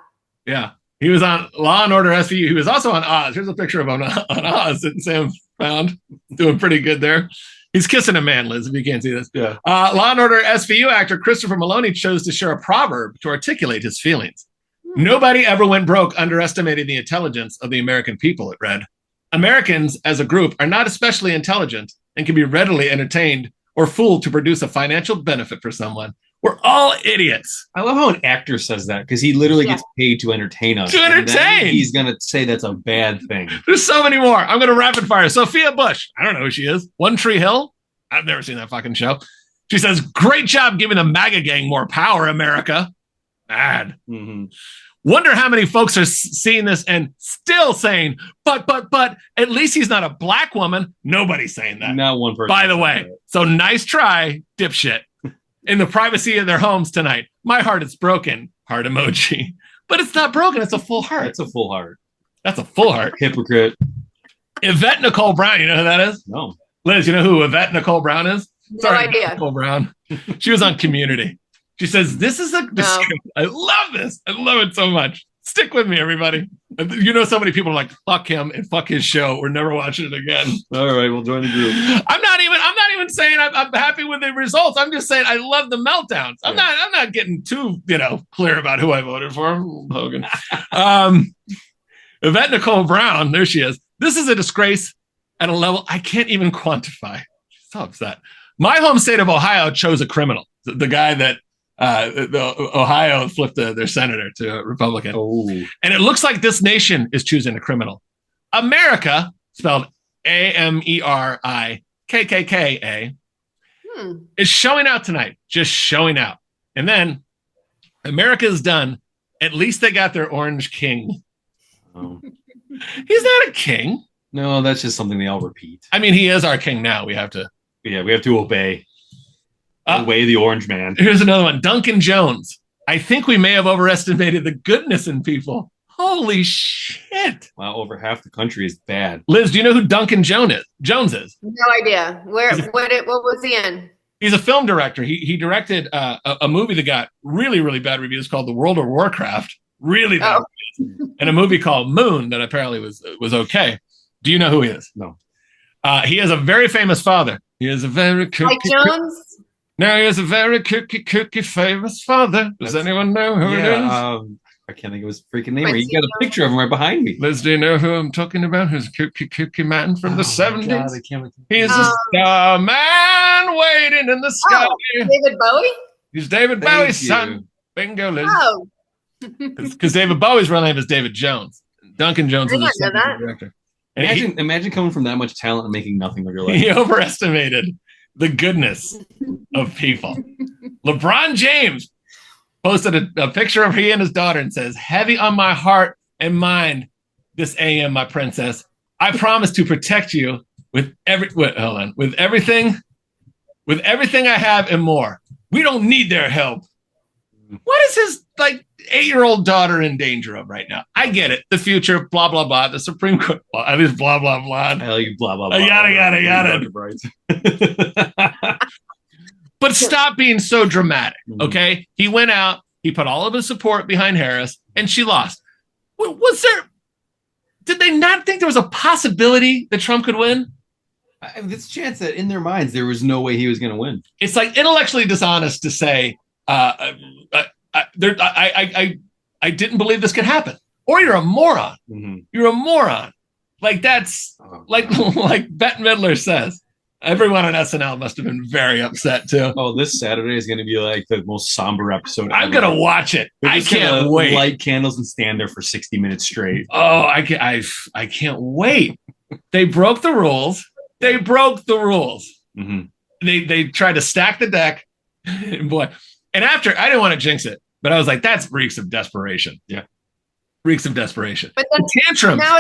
Yeah. He was on Law and Order SVU. He was also on Oz. Here's a picture of him on Oz that Sam found. Doing pretty good there. He's kissing a man, Liz, if you can't see this. Yeah. Law and Order SVU actor Christopher Maloney chose to share a proverb to articulate his feelings. Nobody ever went broke underestimating the intelligence of the American people, it read. Americans as a group are not especially intelligent and can be readily entertained or fooled to produce a financial benefit for someone. We're all idiots. I love how an actor says that because he literally gets paid to entertain us. To entertain. He's going to say that's a bad thing. There's so many more. I'm going to rapid fire. Sophia Bush. I don't know who she is. One Tree Hill. I've never seen that fucking show. She says, great job giving the MAGA gang more power, America. Bad. Mm-hmm. Wonder how many folks are seeing this and still saying, but, at least he's not a black woman. Nobody's saying that. Not one person. By the way, so nice try, dipshit. In the privacy of their homes tonight. My heart is broken. Heart emoji. But it's not broken. It's a full heart. It's a full heart. That's a full heart. Hypocrite. Yvette Nicole Brown. You know who that is? No. Liz, you know who Yvette Nicole Brown is? No idea. Nicole Brown. She was on Community. She says, this is a disgrace. I love this. I love it so much. Stick with me, everybody. You know, so many people are like, fuck him and fuck his show. We're never watching it again. All right, we'll join the group. I'm not even saying I'm happy with the results. I'm just saying I love the meltdowns. I'm not getting too, clear about who I voted for. Hogan. Yvette Nicole Brown, there she is. This is a disgrace at a level I can't even quantify. She's so upset. My home state of Ohio chose a criminal. The guy that Ohio flipped their senator to a Republican. Oh. And it looks like this nation is choosing a criminal. America, spelled AMERIKKKA, is showing out tonight. Just showing out. And then America is done. At least they got their orange king. Oh. He's not a king. No, that's just something they all repeat. I mean, he is our king now. We have to. Yeah, we have to obey. Away the orange man. Here's another one. Duncan Jones. I think we may have overestimated the goodness in people. Holy shit. Wow, over half the country is bad. Liz, do you know who Duncan Jones is? No idea. What was he in? He's a film director. He directed a movie that got really, really bad reviews called The World of Warcraft. Really bad reviews. And a movie called Moon that apparently was okay. Do you know who he is? No. He has a very famous father. He is a very Mike Jones? Now he has a very cookie famous father. Does anyone know who it is? I can't think of his freaking name. You got a picture of him right behind me. Liz, do you know who I'm talking about? Who's a cookie man from the 70s? God, I can't He's a star man waiting in the sky. David Bowie? He's David Bowie's son. Bingo, Liz. Oh. Because David Bowie's real name is David Jones. Duncan Jones is a director. Imagine coming from that much talent and making nothing of your life. He overestimated the goodness of people. LeBron James posted a picture of he and his daughter and says, heavy on my heart and mind this AM, my princess. I promise to protect you with everything I have and more. We don't need their help. What is his 8-year-old daughter in danger of right now? I get it. The future, blah, blah, blah. The Supreme Court, at least blah, blah, blah. Hell, you blah, blah, blah. Yada. But stop being so dramatic, okay? He went out, he put all of his support behind Harris, and she lost. Did they not think there was a possibility that Trump could win? There's a chance that in their minds there was no way he was going to win. It's intellectually dishonest to say, I didn't believe this could happen. Or you're a moron. Mm-hmm. You're a moron. That's like Bette Midler says. Everyone on SNL must have been very upset too. Oh, this Saturday is going to be the most somber episode I'm going to watch it. I can't wait. Light candles and stand there for 60 minutes straight. Oh, I can't wait. They broke the rules. Mm-hmm. They tried to stack the deck. Boy, And after, I didn't want to jinx it, but I was like, that's reeks of desperation. Yeah. Reeks of desperation. But then the tantrum. Now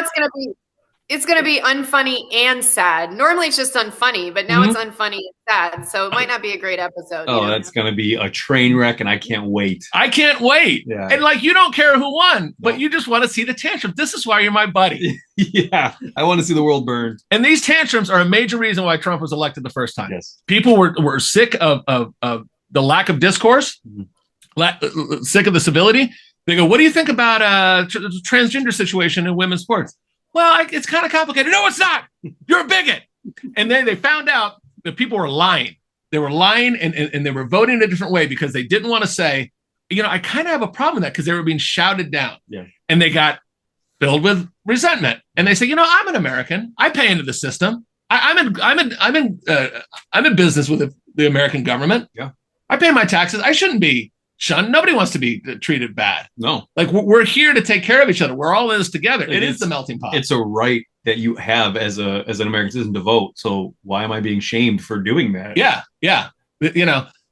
it's gonna be unfunny and sad. Normally it's just unfunny, but now it's unfunny and sad. So it might not be a great episode. Oh, that's gonna be a train wreck, and I can't wait. I can't wait. Yeah. And like, you don't care who won, but you just want to see the tantrum. This is why you're my buddy. Yeah, I want to see the world burn. And these tantrums are a major reason why Trump was elected the first time. Yes. People were sick of the lack of discourse, sick of the civility. They go, what do you think about the transgender situation in women's sports? Well, it's kind of complicated. No, it's not. You're a bigot. And then they found out that people were lying. They were lying and they were voting in a different way because they didn't want to say, I kind of have a problem with that because they were being shouted down. Yeah. And they got filled with resentment. And they say, I'm an American. I pay into the system. I'm in business with the American government. Yeah. I pay my taxes. I shouldn't be shunned. Nobody wants to be treated bad. No. Like, we're here to take care of each other. We're all in this together. It is the melting pot. It's a right that you have as an American citizen to vote. So why am I being shamed for doing that? Yeah. Yeah.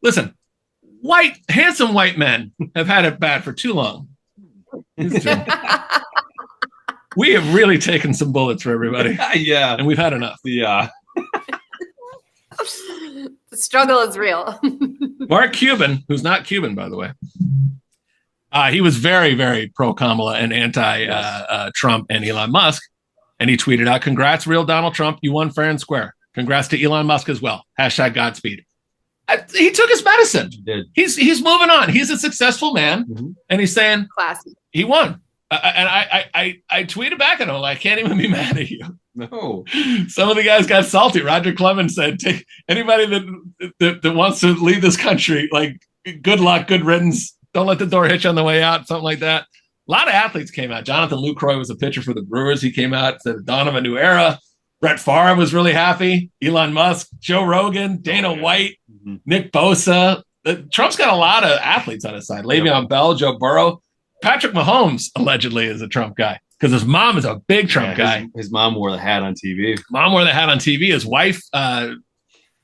Listen, handsome white men have had it bad for too long. We have really taken some bullets for everybody. Yeah. And we've had enough. Yeah. The struggle is real. Mark Cuban, who's not Cuban, by the way, he was very, very pro-Kamala and anti-Trump and Elon Musk. And he tweeted out, congrats, real Donald Trump. You won fair and square. Congrats to Elon Musk as well. # Godspeed. He took his medicine. He did. He's moving on. He's a successful man. And he's saying, classy. He won. And I tweeted back at him, I can't even be mad at you. No. Some of the guys got salty. Roger Clemens said, take anybody that wants to leave this country, like, good luck, good riddance. Don't let the door hit you on the way out, something like that. A lot of athletes came out. Jonathan Lucroy was a pitcher for the Brewers. He came out, said, dawn of a new era. Brett Favre was really happy. Elon Musk, Joe Rogan, Dana White, Nick Bosa. Trump's got a lot of athletes on his side. Le'Veon Bell, Joe Burrow. Patrick Mahomes allegedly is a Trump guy because his mom is a big Trump guy. His mom wore the hat on TV. Mom wore the hat on TV. His wife,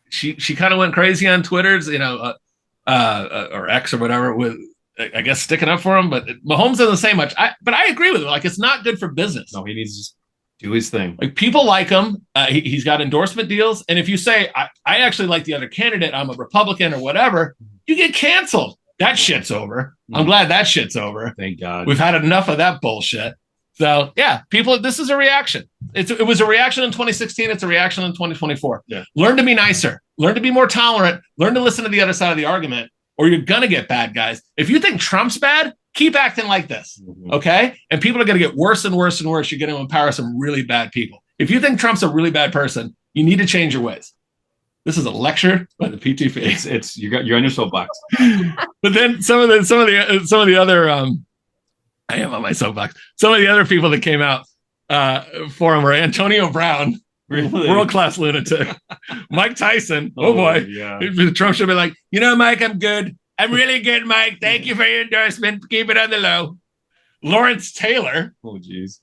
she kind of went crazy on Twitter's, or X or whatever, with, I guess, sticking up for him. But Mahomes doesn't say much. But I agree with him. Like, it's not good for business. No, he needs to just do his thing. Like, people like him. He's got endorsement deals. And if you say, I actually like the other candidate, I'm a Republican or whatever, you get canceled. That shit's over. I'm glad that shit's over. Thank God. We've had enough of that bullshit. So, yeah, people, this is a reaction. It was a reaction in 2016. It's a reaction in 2024. Yeah. Learn to be nicer. Learn to be more tolerant. Learn to listen to the other side of the argument, or you're going to get bad guys. If you think Trump's bad, keep acting like this, okay? And people are going to get worse and worse and worse. You're going to empower some really bad people. If you think Trump's a really bad person, you need to change your ways. This is a lecture by the PTP. You're on your soapbox. But then some of the other I am on my soapbox. Some of the other people that came out for him were Antonio Brown, really? World-class lunatic. Mike Tyson. Oh boy. Yeah. Trump should be like, Mike, I'm good. I'm really good, Mike. Thank you for your endorsement. Keep it on the low. Lawrence Taylor. Oh, geez.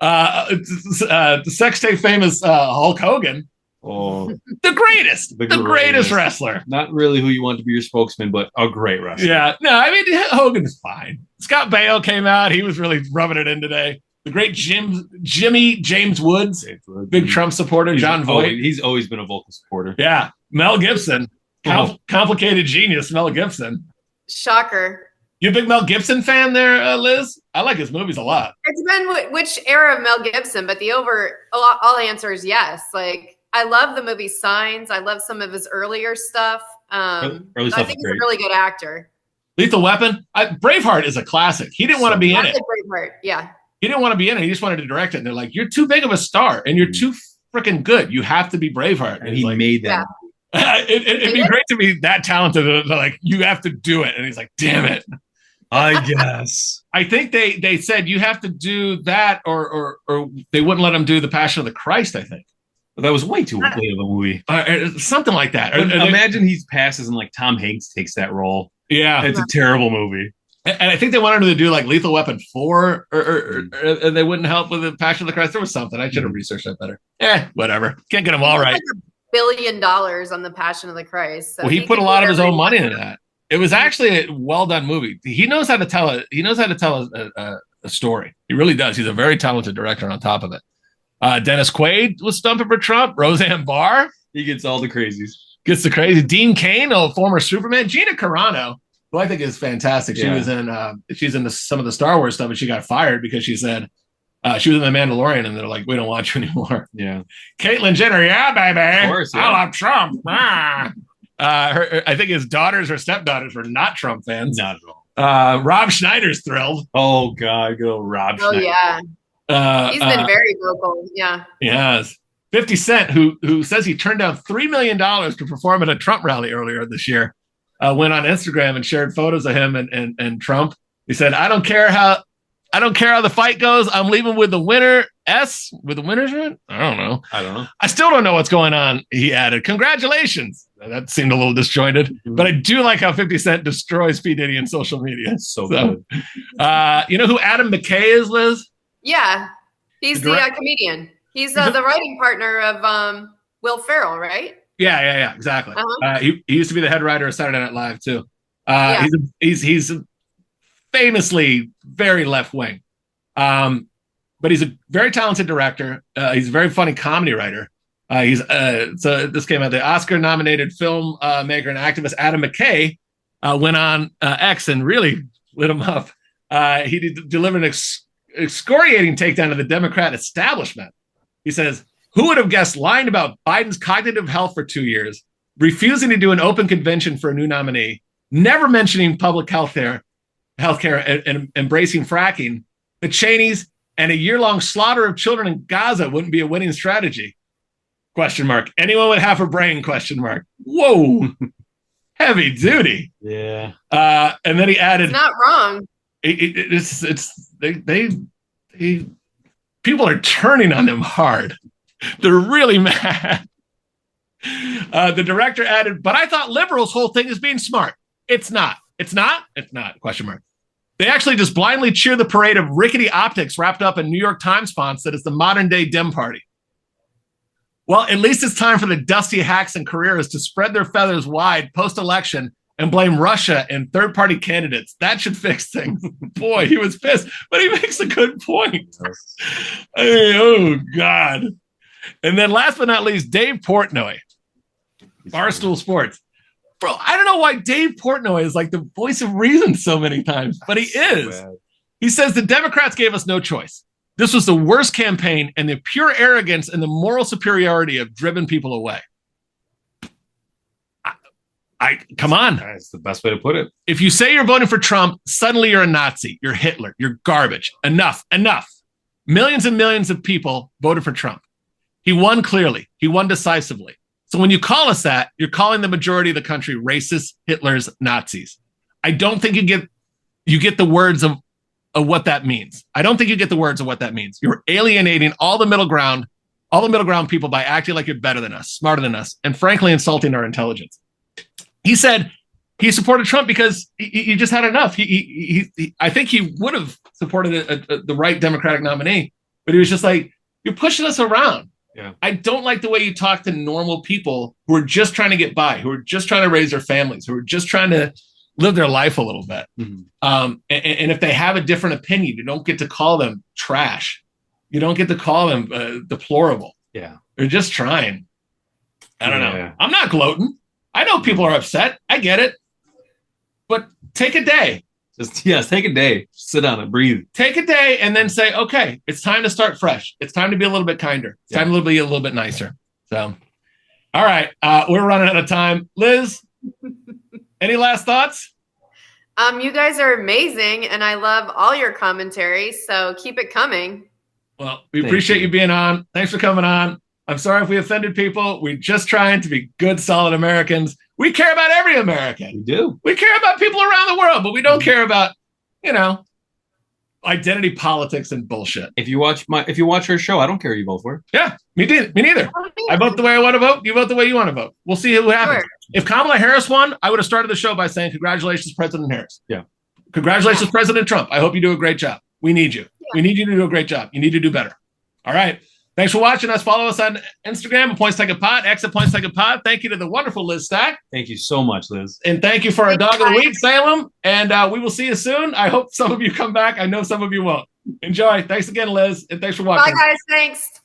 The sex tape famous Hulk Hogan. Oh, the greatest wrestler. Not really who you want to be your spokesman, but a great wrestler. Yeah, no, I mean, Hogan's fine. Scott Baio came out. He was really rubbing it in today. The great Jimmy James Woods, big Trump supporter. John Voight. He's always been a vocal supporter. Yeah. Mel Gibson, complicated genius, Mel Gibson. Shocker. You a big Mel Gibson fan there, Liz? I like his movies a lot. It's been which era of Mel Gibson, but all answer is yes. Like, I love the movie Signs. I love some of his earlier stuff. I think he's a really good actor. Lethal Weapon. Braveheart is a classic. He didn't want to be in it. Braveheart, yeah. He didn't want to be in it. He just wanted to direct it. And they're like, you're too big of a star and you're too freaking good. You have to be Braveheart. And he made that. Yeah. It'd be great to be that talented. They're like, you have to do it. And he's like, damn it. I guess. I think they said you have to do that or they wouldn't let him do The Passion of the Christ, I think. But that was way too late of a movie. Something like that. Imagine he passes and like Tom Hanks takes that role. Yeah. It's a terrible movie. And I think they wanted him to do like Lethal Weapon 4 or they wouldn't help with The Passion of the Christ. There was something. I should have researched that better. Whatever. Can't get them all right. Like $1 billion on The Passion of the Christ. So well, he put a lot of his own money into that. It was actually a well done movie. He knows how to tell it. He knows how to tell a story. He really does. He's a very talented director on top of it. Dennis Quaid was stumping for Trump. Roseanne Barr. He gets all the crazies. Gets the crazy. Dean Cain, former Superman. Gina Carano, who I think is fantastic. She was in she's in some of the Star Wars stuff, and she got fired because she said she was in The Mandalorian, and they're like, we don't want you anymore. Yeah. Caitlyn Jenner, yeah, baby. Of course, yeah. I love Trump. I think his daughters or stepdaughters were not Trump fans. Not at all. Rob Schneider's thrilled. Oh God, good old Rob Schneider. Yeah. He's been very vocal. Yeah. Yes. 50 Cent, who says he turned down $3 million to perform at a Trump rally earlier this year, went on Instagram and shared photos of him and Trump. He said, I don't care how the fight goes. I'm leaving with the winner. With the winner's run? I don't know. I still don't know what's going on, he added. Congratulations. That seemed a little disjointed, but I do like how 50 Cent destroys P. Diddy in social media. So good. You know who Adam McKay is, Liz? Yeah. He's the comedian. He's the writing partner of Will Ferrell, right? Yeah, exactly. Uh-huh. He used to be the head writer of Saturday Night Live too. He's famously very left wing, but he's a very talented director. He's a very funny comedy writer. So this came out. The Oscar-nominated film maker and activist Adam McKay went on X and really lit him up. He delivered an excoriating takedown of the Democrat establishment. He says, who would have guessed lying about Biden's cognitive health for 2 years, refusing to do an open convention for a new nominee, never mentioning public healthcare and embracing fracking, the Cheneys, and a year-long slaughter of children in Gaza wouldn't be a winning strategy? ? Anyone with half a brain? ? Whoa. Heavy duty. Yeah. And then he added, It's not wrong. People are turning on them hard. They're really mad. The director added, but I thought liberals' whole thing is being smart. It's not. It's not? It's not. ? They actually just blindly cheer the parade of rickety optics wrapped up in New York Times fonts that is the modern day Dem Party. Well, at least it's time for the dusty hacks and careerists to spread their feathers wide post-election and blame Russia and third-party candidates. That should fix things. Boy, he was pissed, but he makes a good point. Oh, God. And then last but not least, Dave Portnoy, Barstool Sports. Bro, I don't know why Dave Portnoy is like the voice of reason so many times, but he is. So he says the Democrats gave us no choice. This was the worst campaign, and the pure arrogance and the moral superiority have driven people away. Come on. That's the best way to put it. If you say you're voting for Trump, suddenly you're a Nazi, you're Hitler, you're garbage. Enough. Millions and millions of people voted for Trump. He won clearly. He won decisively. So when you call us that, you're calling the majority of the country racist, Hitlers, Nazis. I don't think you get the words of what that means. I don't think you get the words of what that means. You're alienating all the middle ground people by acting like you're better than us, smarter than us, and frankly insulting our intelligence. He said he supported Trump because he just had enough. I think he would have supported the right Democratic nominee, but he was just like, you're pushing us around. Yeah. I don't like the way you talk to normal people who are just trying to get by, who are just trying to raise their families, who are just trying to live their life a little bit. Mm-hmm. And if they have a different opinion, you don't get to call them trash. You don't get to call them deplorable. Yeah. They're just trying. I don't know. I'm not gloating. I know people are upset. I get it. But take a day. Take a day. Sit down and breathe. Take a day and then say, okay, it's time to start fresh. It's time to be a little bit kinder. It's time to be a little bit nicer. So, all right. We're running out of time. Liz, any last thoughts? You guys are amazing, and I love all your commentary, so keep it coming. Well, we appreciate you being on. Thanks for coming on. I'm sorry if we offended people. We're just trying to be good, solid Americans. We care about every American. We do. We care about people around the world, but we don't care about, identity politics and bullshit. If you watch her show, I don't care who you vote for. Yeah, me neither. I vote the way I want to vote. You vote the way you want to vote. We'll see what happens. Sure. If Kamala Harris won, I would have started the show by saying, congratulations, President Harris. Yeah. Congratulations, President Trump. I hope you do a great job. We need you. Yeah. We need you to do a great job. You need to do better. All right. Thanks for watching us. Follow us on Instagram at Points Take a Pot, X at Points Take a Pot. Thank you to the wonderful Liz Stack. Thank you so much, Liz. And thank you for our dog of the week, Salem. And we will see you soon. I hope some of you come back. I know some of you won't. Enjoy. Thanks again, Liz. And thanks for watching. Bye, guys. Thanks.